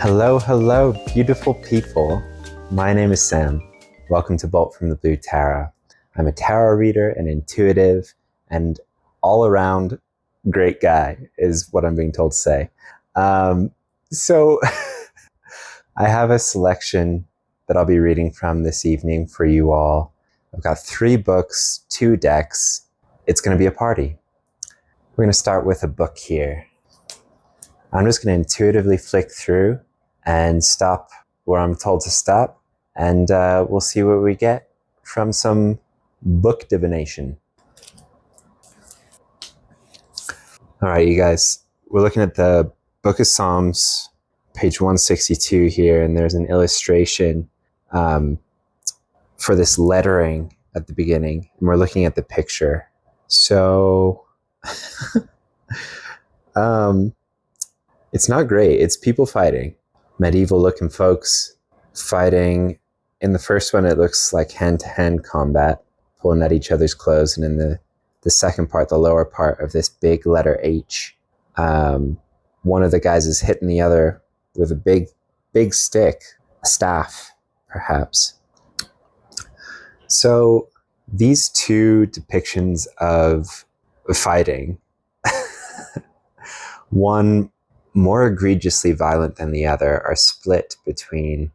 Hello, hello, beautiful people. My name is Sam. Welcome to Bolt from the Blue Tarot. I'm a tarot reader, an intuitive, and all-around great guy, is what I'm being told to say. So I have a selection that I'll be reading from this evening for you all. I've got 3 books, 2 decks. It's going to be a party. We're going to start with a book here. I'm just going to intuitively flick through and stop where I'm told to stop, and we'll see what we get from some book divination. All right, you guys, we're looking at the Book of Psalms, page 162 here, and there's an illustration for this lettering at the beginning, and we're looking at the picture. So it's not great. It's people fighting. Medieval looking folks fighting. In the first one, it looks like hand-to-hand combat, pulling at each other's clothes. And in the second part, the lower part of this big letter H, one of the guys is hitting the other with a big stick, a staff, perhaps. So these 2 depictions of fighting, one more egregiously violent than the other, are split between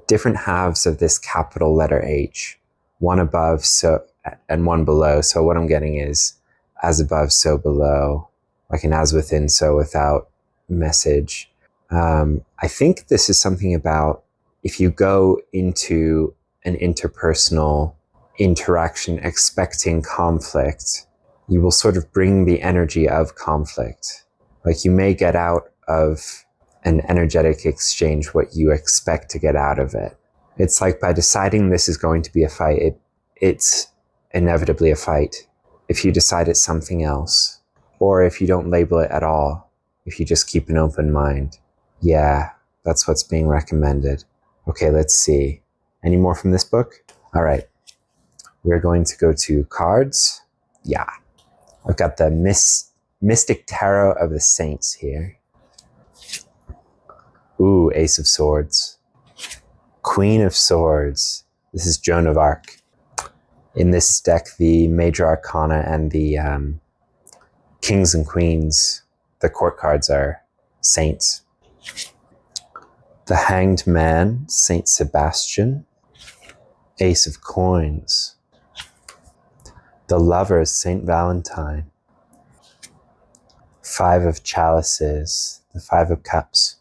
different halves of this capital letter H, one above so and one below. So what I'm getting is as above, so below, like an as within, so without message. I think this is something about if you go into an interpersonal interaction expecting conflict, you will sort of bring the energy of conflict. Like you may get out of an energetic exchange what you expect to get out of it. It's like by deciding this is going to be a fight, it's inevitably a fight. If you decide it's something else, or if you don't label it at all, if you just keep an open mind, yeah, that's what's being recommended. Okay, let's see. Any more from this book? All right, we're going to go to cards. Yeah, I've got the Mystic Tarot of the Saints here. Ooh, Ace of Swords. Queen of Swords. This is Joan of Arc. In this deck, the Major Arcana and the Kings and Queens, the court cards are saints. The Hanged Man, Saint Sebastian. Ace of Coins. The Lovers, Saint Valentine. 5 of Chalices, the 5 of Cups.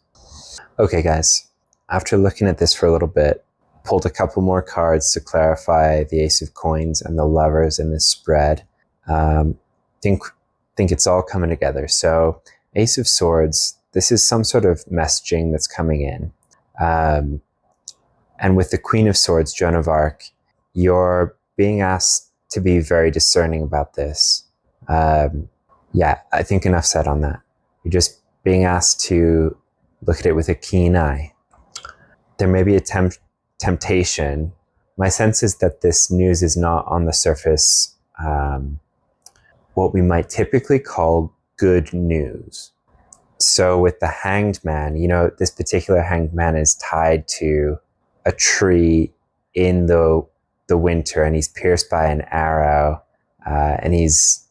Okay, guys, after looking at this for a little bit, pulled a couple more cards to clarify the Ace of Coins and the Lovers in this spread. Think it's all coming together. So, Ace of Swords, this is some sort of messaging that's coming in. And with the Queen of Swords, Joan of Arc, you're being asked to be very discerning about this. Yeah, I think enough said on that. You're just being asked to look at it with a keen eye. There may be a temptation. My sense is that this news is not on the surface what we might typically call good news. So with the Hanged Man, this particular Hanged Man is tied to a tree in the winter, and he's pierced by an arrow, and he's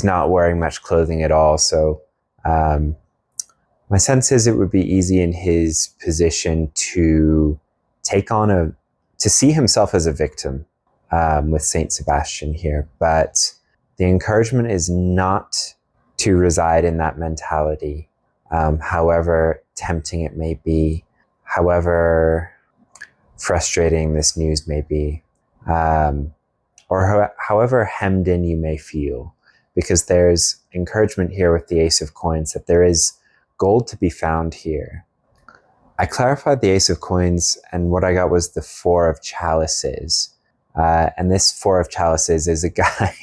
not wearing much clothing at all. So my sense is it would be easy in his position to to see himself as a victim with Saint Sebastian here. But the encouragement is not to reside in that mentality, however tempting it may be, however frustrating this news may be, or however hemmed in you may feel. Because there's encouragement here with the Ace of Coins that there is gold to be found here. I clarified the Ace of Coins, and what I got was the 4 of Chalices. And this 4 of Chalices is a guy,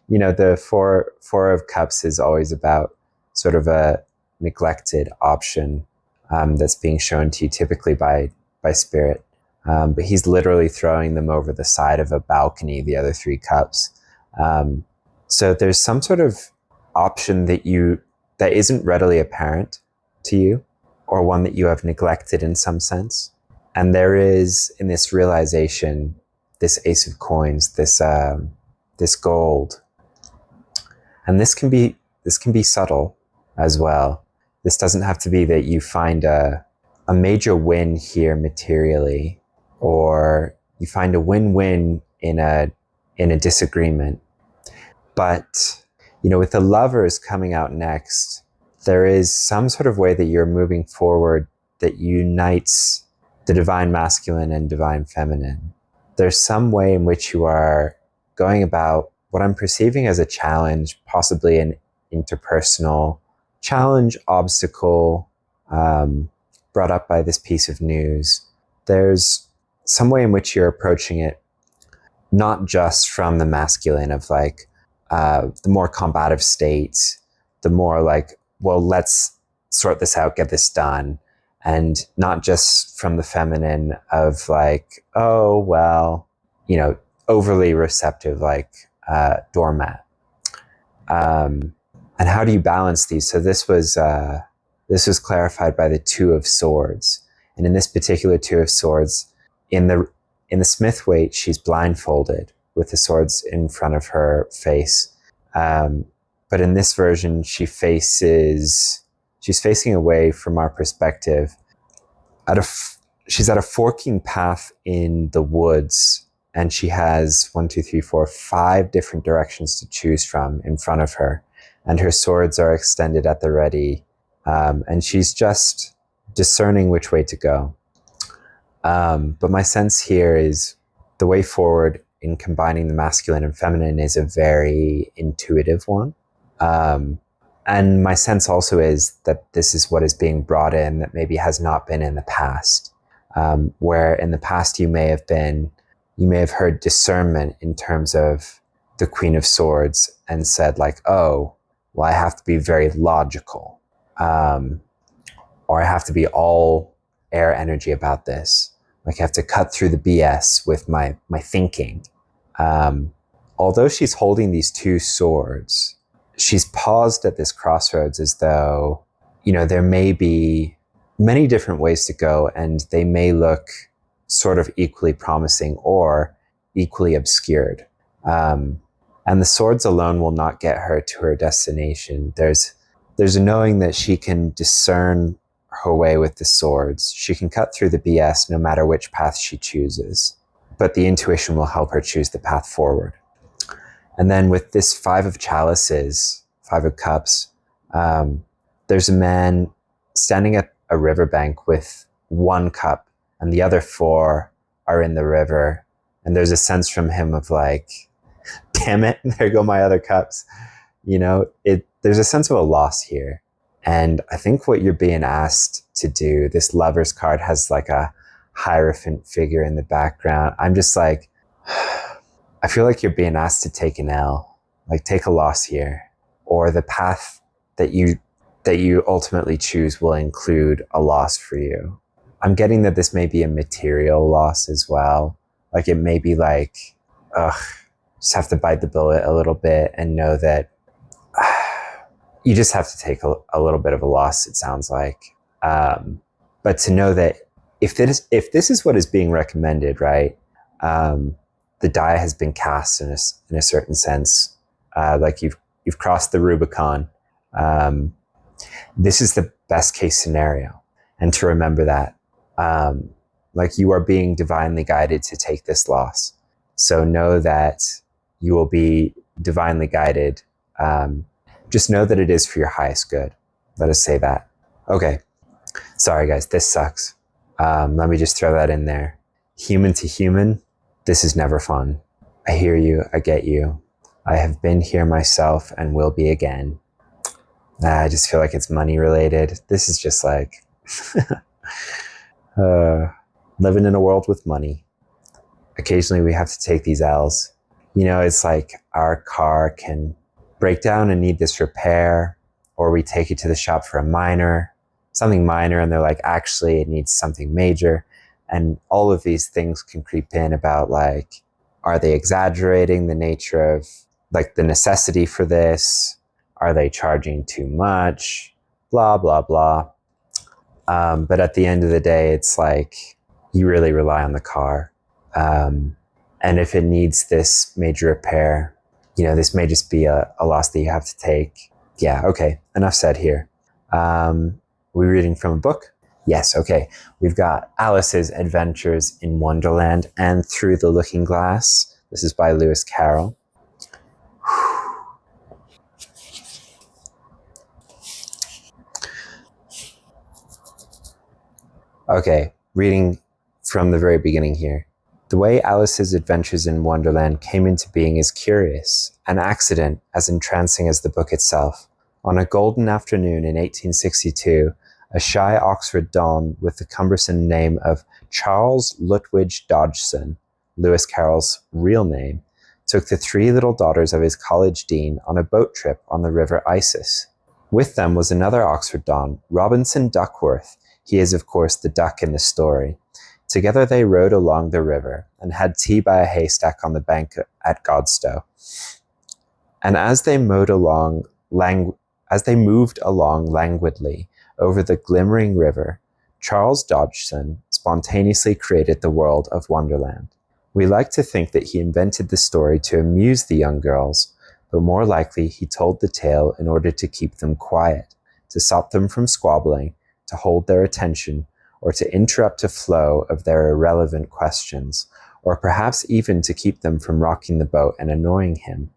the 4 of Cups is always about sort of a neglected option that's being shown to you typically by spirit. But he's literally throwing them over the side of a balcony, the other 3 cups. So there's some sort of option that isn't readily apparent to you. or one that you have neglected in some sense. And there is, in this realization, this Ace of Coins, this gold. And this can be subtle as well. This doesn't have to be that you find a major win here materially, or you find a win-win in a disagreement. But, with the Lovers coming out next, there is some sort of way that you're moving forward that unites the divine masculine and divine feminine. There's some way in which you are going about what I'm perceiving as a challenge, possibly an interpersonal challenge, obstacle, brought up by this piece of news. There's some way in which you're approaching it, not just from the masculine of the more combative state, the more well, let's sort this out, get this done. And not just from the feminine of oh, well, overly receptive, doormat. And how do you balance these? So this was clarified by the Two of Swords. And in this particular Two of Swords, in the Smith-Waite, she's blindfolded with the swords in front of her face. But in this version, she's facing away from our perspective. She's at a forking path in the woods, and she has 5 different directions to choose from in front of her. And her swords are extended at the ready. And she's just discerning which way to go. But my sense here is the way forward in combining the masculine and feminine is a very intuitive one. And my sense also is that this is what is being brought in that maybe has not been in the past. Where in the past you may have heard discernment in terms of the Queen of Swords and said oh, well, I have to be very logical. Or I have to be all air energy about this. I have to cut through the BS with my thinking. Although she's holding these 2 swords, she's paused at this crossroads as though, there may be many different ways to go, and they may look sort of equally promising or equally obscured. And the swords alone will not get her to her destination. There's a knowing that she can discern her way with the swords. She can cut through the BS no matter which path she chooses. But the intuition will help her choose the path forward. And then with this 5 of chalices, 5 of cups, there's a man standing at a riverbank with 1 cup, and the other 4 are in the river. And there's a sense from him of damn it, there go my other cups. There's a sense of a loss here. And I think what you're being asked to do, this Lover's card has a Hierophant figure in the background. I'm just I feel like you're being asked to take an L, take a loss here, or the path that you ultimately choose will include a loss for you. I'm getting that this may be a material loss as well. It may be just have to bite the bullet a little bit and know that you just have to take a little bit of a loss, it sounds like. But to know that if this is what is being recommended, right? The die has been cast in a certain sense. You've crossed the Rubicon. This is the best case scenario. And to remember that, you are being divinely guided to take this loss. So know that you will be divinely guided. Just know that it is for your highest good. Let us say that. Okay. Sorry, guys. This sucks. Let me just throw that in there. Human to human, this is never fun. I hear you. I get you. I have been here myself and will be again. I just feel like it's money related. This is just living in a world with money. Occasionally we have to take these L's. It's our car can break down and need this repair, or we take it to the shop for something minor, and they're actually it needs something major. And all of these things can creep in about are they exaggerating the nature of the necessity for this? Are they charging too much? Blah, blah, blah. But at the end of the day, it's like you really rely on the car. And if it needs this major repair, this may just be a loss that you have to take. Yeah, okay, enough said here. We're reading from a book? Yes, okay. We've got Alice's Adventures in Wonderland and Through the Looking Glass. This is by Lewis Carroll. Okay, reading from the very beginning here. The way Alice's Adventures in Wonderland came into being is curious, an accident as entrancing as the book itself. On a golden afternoon in 1862, a shy Oxford don with the cumbersome name of Charles Lutwidge Dodgson, Lewis Carroll's real name, took the 3 little daughters of his college dean on a boat trip on the River Isis. With them was another Oxford don, Robinson Duckworth. He is, of course, the duck in the story. Together they rowed along the river and had tea by a haystack on the bank at Godstow. And as they moved along languidly over the glimmering river, Charles Dodgson spontaneously created the world of Wonderland. We like to think that he invented the story to amuse the young girls, but more likely he told the tale in order to keep them quiet, to stop them from squabbling, to hold their attention, or to interrupt a flow of their irrelevant questions, or perhaps even to keep them from rocking the boat and annoying him.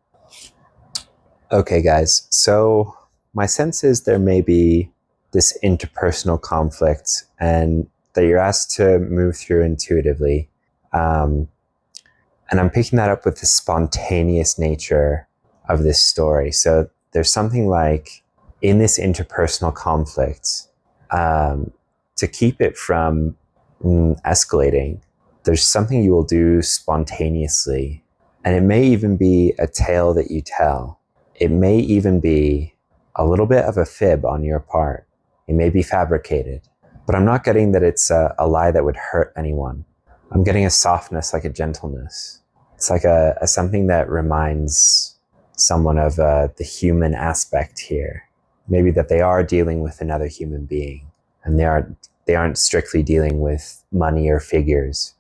Okay, guys, so my sense is there may be this interpersonal conflict and that you're asked to move through intuitively. And I'm picking that up with the spontaneous nature of this story. So there's something like, in this interpersonal conflict, to keep it from escalating, there's something you will do spontaneously. And it may even be a tale that you tell. It may even be a little bit of a fib on your part. It may be fabricated. But I'm not getting that it's a lie that would hurt anyone. I'm getting a softness, like a gentleness. It's like a something that reminds someone of the human aspect here. Maybe that they are dealing with another human being, and they aren't strictly dealing with money or figures.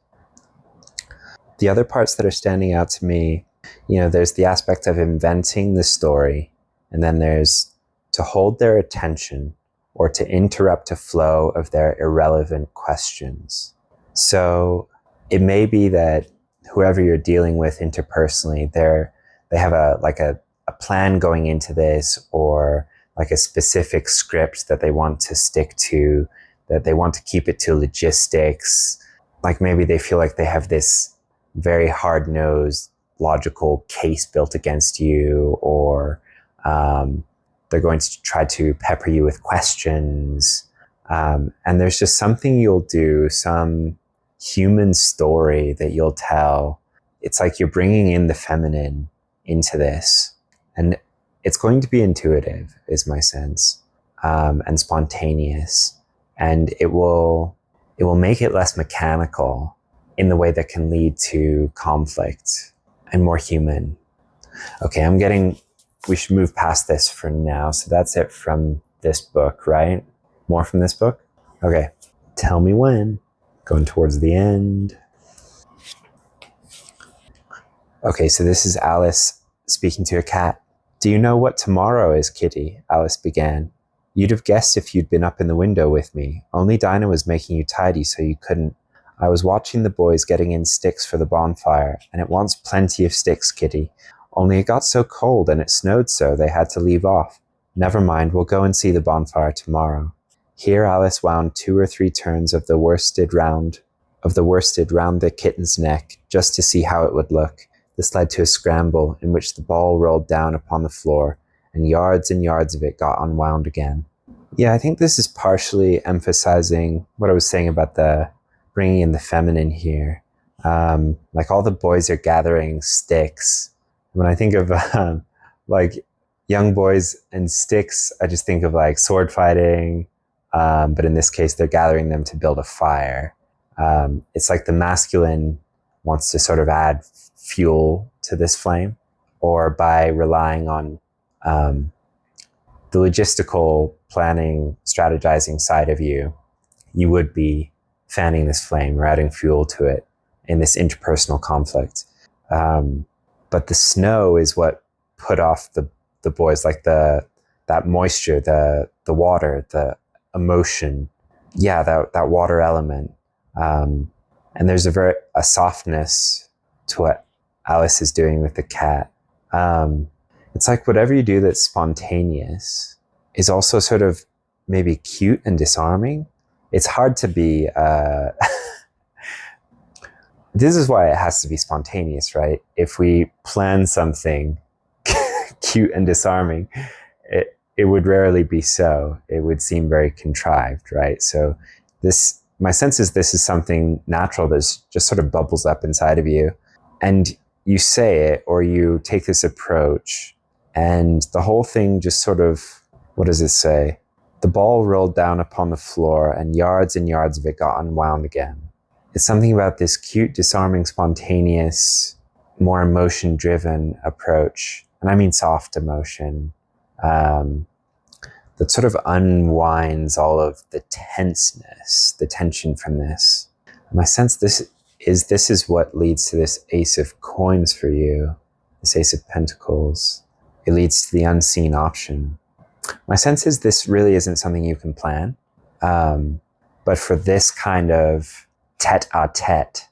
The other parts that are standing out to me, there's the aspect of inventing the story, and then there's to hold their attention or to interrupt a flow of their irrelevant questions. So it may be that whoever you're dealing with interpersonally, they have a plan going into this, or like a specific script that they want to stick to, that they want to keep it to logistics. Like maybe they feel like they have this very hard-nosed, logical case built against you, or they're going to try to pepper you with questions. And there's just something you'll do, some human story that you'll tell. It's like you're bringing in the feminine into this. And it's going to be intuitive, is my sense, and spontaneous. And it will make it less mechanical in the way that can lead to conflict and more human. Okay, we should move past this for now. So that's it from this book, right? More from this book? Okay, tell me when. Going towards the end. Okay, so this is Alice speaking to a cat. Do you know what tomorrow is, Kitty? Alice began. You'd have guessed if you'd been up in the window with me. Only Dinah was making you tidy so you couldn't. I was watching the boys getting in sticks for the bonfire, and it wants plenty of sticks, Kitty. Only it got so cold and it snowed so they had to leave off. Never mind, we'll go and see the bonfire tomorrow. Here Alice wound 2 or 3 turns of the worsted round the kitten's neck, just to see how it would look. This led to a scramble in which the ball rolled down upon the floor, and yards of it got unwound again. Yeah, I think this is partially emphasizing what I was saying about the bringing in the feminine here. Like all the boys are gathering sticks. When I think of like young boys and sticks, I just think of like sword fighting. But in this case, they're gathering them to build a fire. It's like the masculine wants to sort of add fuel to this flame, or by relying on the logistical planning, strategizing side of you, you would be fanning this flame or adding fuel to it in this interpersonal conflict. But the snow is what put off the boys, like that moisture, the water, the emotion. Yeah, that water element. And there's a softness to what Alice is doing with the cat. It's like whatever you do that's spontaneous is also sort of maybe cute and disarming. It's hard to be, this is why it has to be spontaneous, right? If we plan something cute and disarming, it would rarely be so. It would seem very contrived, right? So my sense is this is something natural that just sort of bubbles up inside of you. And you say it, or you take this approach, and the whole thing just sort of, what does it say? The ball rolled down upon the floor, and yards of it got unwound again. It's something about this cute, disarming, spontaneous, more emotion-driven approach. And I mean soft emotion, that sort of unwinds all of the tenseness, the tension from this. My sense this is what leads to this Ace of Coins for you, this Ace of Pentacles. It leads to the unseen option. My sense is this really isn't something you can plan, but for this kind of tete-a-tete,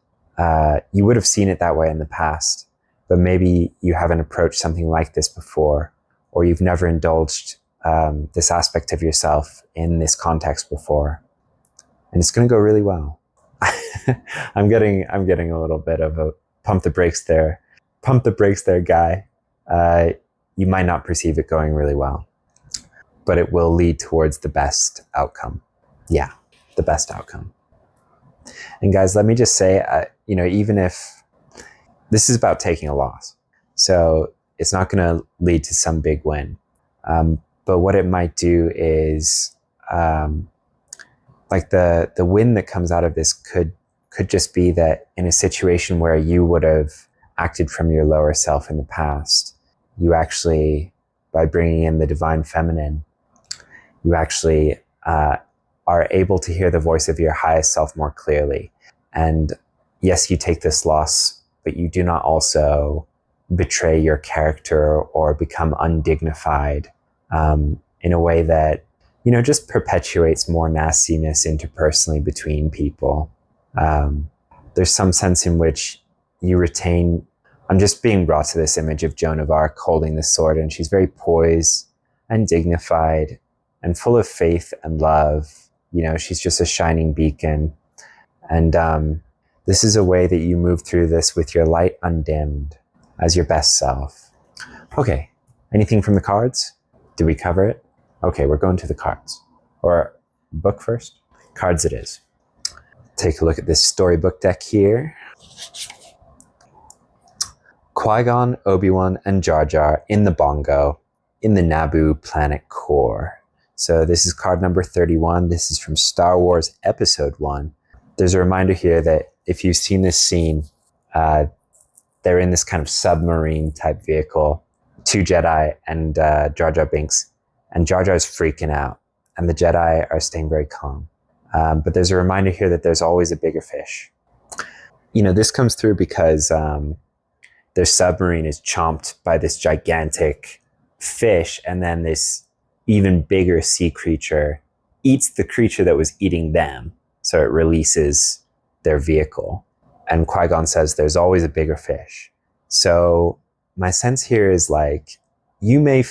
you would have seen it that way in the past, but maybe you haven't approached something like this before, or you've never indulged this aspect of yourself in this context before, and it's going to go really well. I'm getting a little bit of a pump the brakes there guy. You might not perceive it going really well, but it will lead towards the best outcome. Yeah, the best outcome. And guys, let me just say, even if this is about taking a loss, so it's not going to lead to some big win. But what it might do is, like the win that comes out of this could just be that in a situation where you would have acted from your lower self in the past, you actually, by bringing in the divine feminine, you actually are able to hear the voice of your highest self more clearly. And yes, you take this loss, but you do not also betray your character or become undignified in a way that, just perpetuates more nastiness interpersonally between people. There's some sense in which you retain, I'm just being brought to this image of Joan of Arc holding the sword, and she's very poised and dignified and full of faith and love. She's just a shining beacon. And this is a way that you move through this with your light undimmed as your best self. Okay, anything from the cards? Did we cover it? Okay, we're going to the cards. Or book first? Cards it is. Take a look at this storybook deck here. Qui-Gon, Obi-Wan, and Jar Jar in the bongo in the Naboo planet core. So this is card number 31. This is from Star Wars Episode 1. There's a reminder here that if you've seen this scene, they're in this kind of submarine type vehicle, 2 Jedi and Jar Jar Binks, and Jar Jar's freaking out, and the Jedi are staying very calm. But there's a reminder here that there's always a bigger fish. This comes through because their submarine is chomped by this gigantic fish, and then this even bigger sea creature eats the creature that was eating them, so it releases their vehicle. And Qui-Gon says there's always a bigger fish. So my sense here is like, you may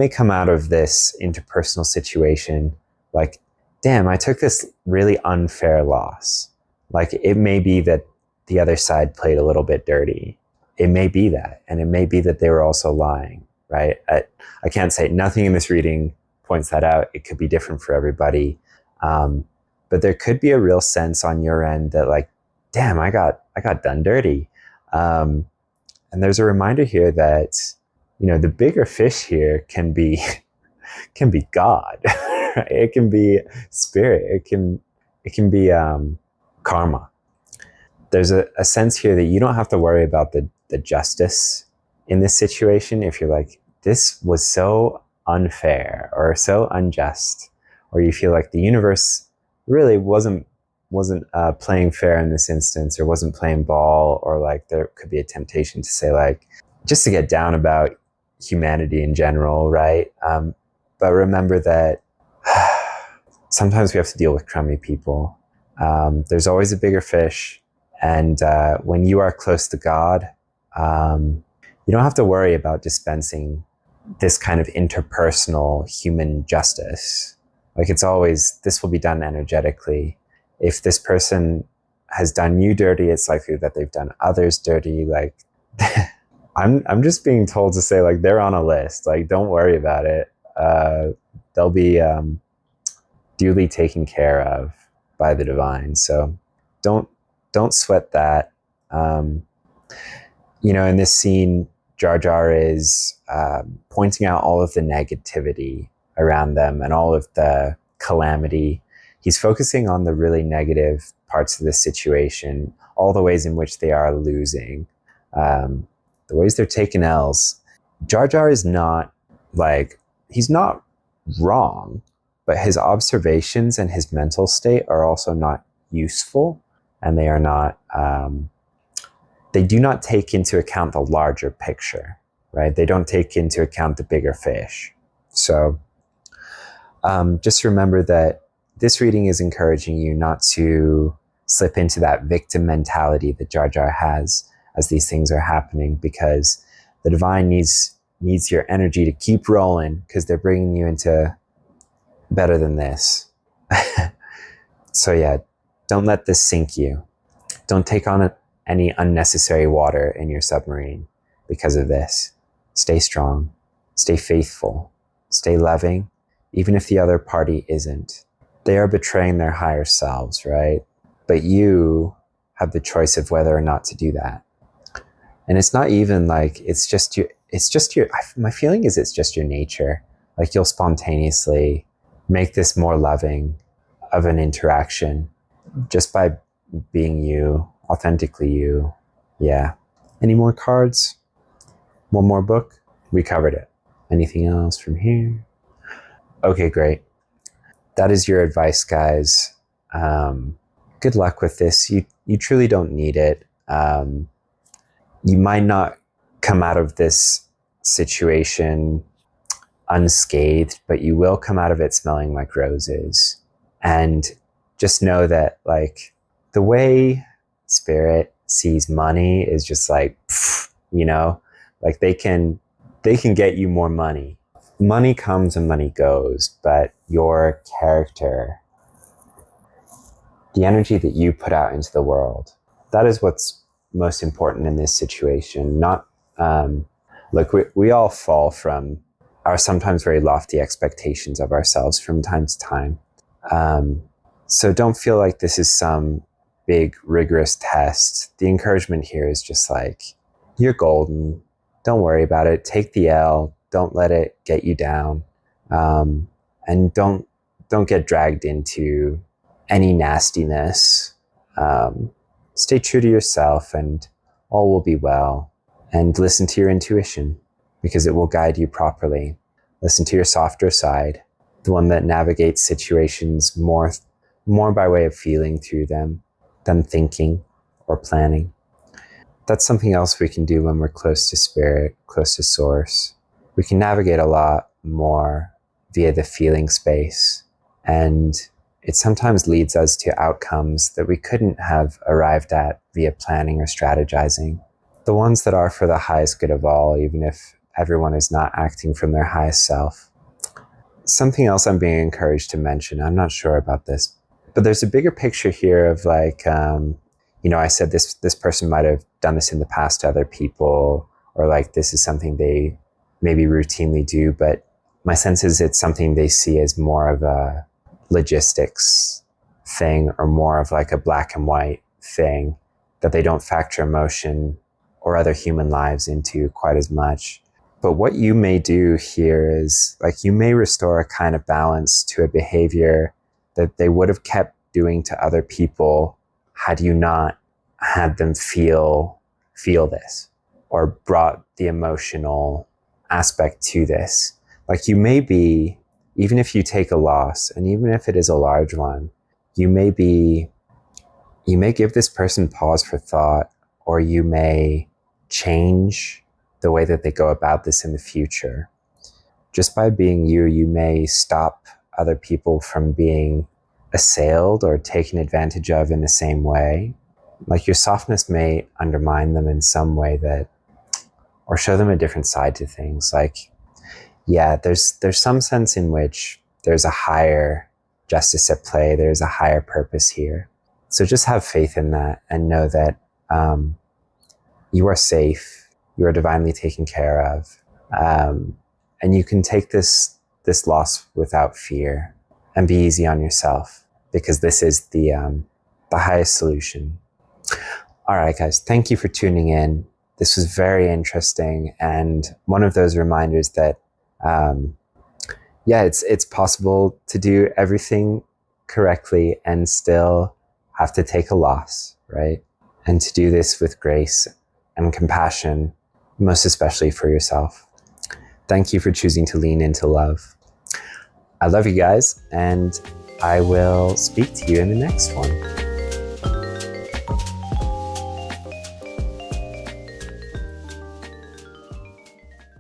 come out of this interpersonal situation like, damn, I took this really unfair loss. Like, it may be that the other side played a little bit dirty. It may be that, and it may be that they were also lying, right? I can't say, nothing in this reading points that out. It could be different for everybody. But there could be a real sense on your end that like, damn, I got done dirty. And there's a reminder here that, the bigger fish here can be God, right? It can be spirit. It can be karma. There's a sense here that you don't have to worry about the justice in this situation. If you're like, this was so unfair or so unjust, or you feel like the universe really wasn't playing fair in this instance, or wasn't playing ball, or like there could be a temptation to say like just to get down about humanity in general, right? But remember that sometimes we have to deal with crummy people. There's always a bigger fish, and when you are close to God, you don't have to worry about dispensing this kind of interpersonal human justice. Like it's always, this will be done energetically. If this person has done you dirty, it's likely that they've done others dirty. Like I'm just being told to say like they're on a list. Like don't worry about it. They'll be duly taken care of by the divine. So don't sweat that. In this scene, Jar Jar is pointing out all of the negativity around them and all of the calamity. He's focusing on the really negative parts of the situation, all the ways in which they are losing, the ways they're taking L's. Jar Jar is not he's not wrong, but his observations and his mental state are also not useful, and they are not, they do not take into account the larger picture, right? They don't take into account the bigger fish. So just remember that this reading is encouraging you not to slip into that victim mentality that Jar Jar has as these things are happening, because the divine needs your energy to keep rolling, because they're bringing you into better than this. So yeah, don't let this sink you. Don't take on any unnecessary water in your submarine because of this. Stay strong, stay faithful, stay loving, even if the other party isn't. They are betraying their higher selves, right? But you have the choice of whether or not to do that. And it's not even like, it's just your, my feeling is it's just your nature. Like you'll spontaneously make this more loving of an interaction just by being you, authentically you. Yeah. Any more cards? One more book? We covered it. Anything else from here? Okay, great. That is your advice, guys. Good luck with this. You truly don't need it. You might not come out of this situation unscathed, but you will come out of it smelling like roses. And just know that like the way spirit sees money is just like, like they can get you more money. Money comes and money goes, but your character, the energy that you put out into the world, that is what's most important in this situation. Not, look, we all fall from our sometimes very lofty expectations of ourselves from time to time. So don't feel like this is some big rigorous test. The encouragement here is just like, you're golden. Don't worry about it. Take the L. Don't let it get you down. And don't get dragged into any nastiness. Stay true to yourself and all will be well. And listen to your intuition, because it will guide you properly. Listen to your softer side, the one that navigates situations more by way of feeling through them than thinking or planning. That's something else we can do when we're close to spirit, close to source. We can navigate a lot more via the feeling space, and it sometimes leads us to outcomes that we couldn't have arrived at via planning or strategizing. The ones that are for the highest good of all, even if everyone is not acting from their highest self. Something else I'm being encouraged to mention, I'm not sure about this, but there's a bigger picture here of like, I said this person might have done this in the past to other people, or like this is something they maybe routinely do, but my sense is it's something they see as more of a logistics thing, or more of like a black and white thing, that they don't factor emotion or other human lives into quite as much. But what you may do here is like, you may restore a kind of balance to a behavior that they would have kept doing to other people had you not had them feel this, or brought the emotional aspect to this. Like you may be, even if you take a loss, and even if it is a large one, you may give this person pause for thought, or you may change the way that they go about this in the future. Just by being you, you may stop other people from being assailed or taken advantage of in the same way. Like, your softness may undermine them in some way or show them a different side to things. Like, yeah, there's some sense in which there's a higher justice at play. There's a higher purpose here. So just have faith in that and know that you are safe. You are divinely taken care of. And you can take this loss without fear and be easy on yourself, because this is the highest solution. All right, guys, thank you for tuning in. This was very interesting, and one of those reminders that, it's possible to do everything correctly and still have to take a loss, right? And to do this with grace and compassion, most especially for yourself. Thank you for choosing to lean into love. I love you guys, and I will speak to you in the next one.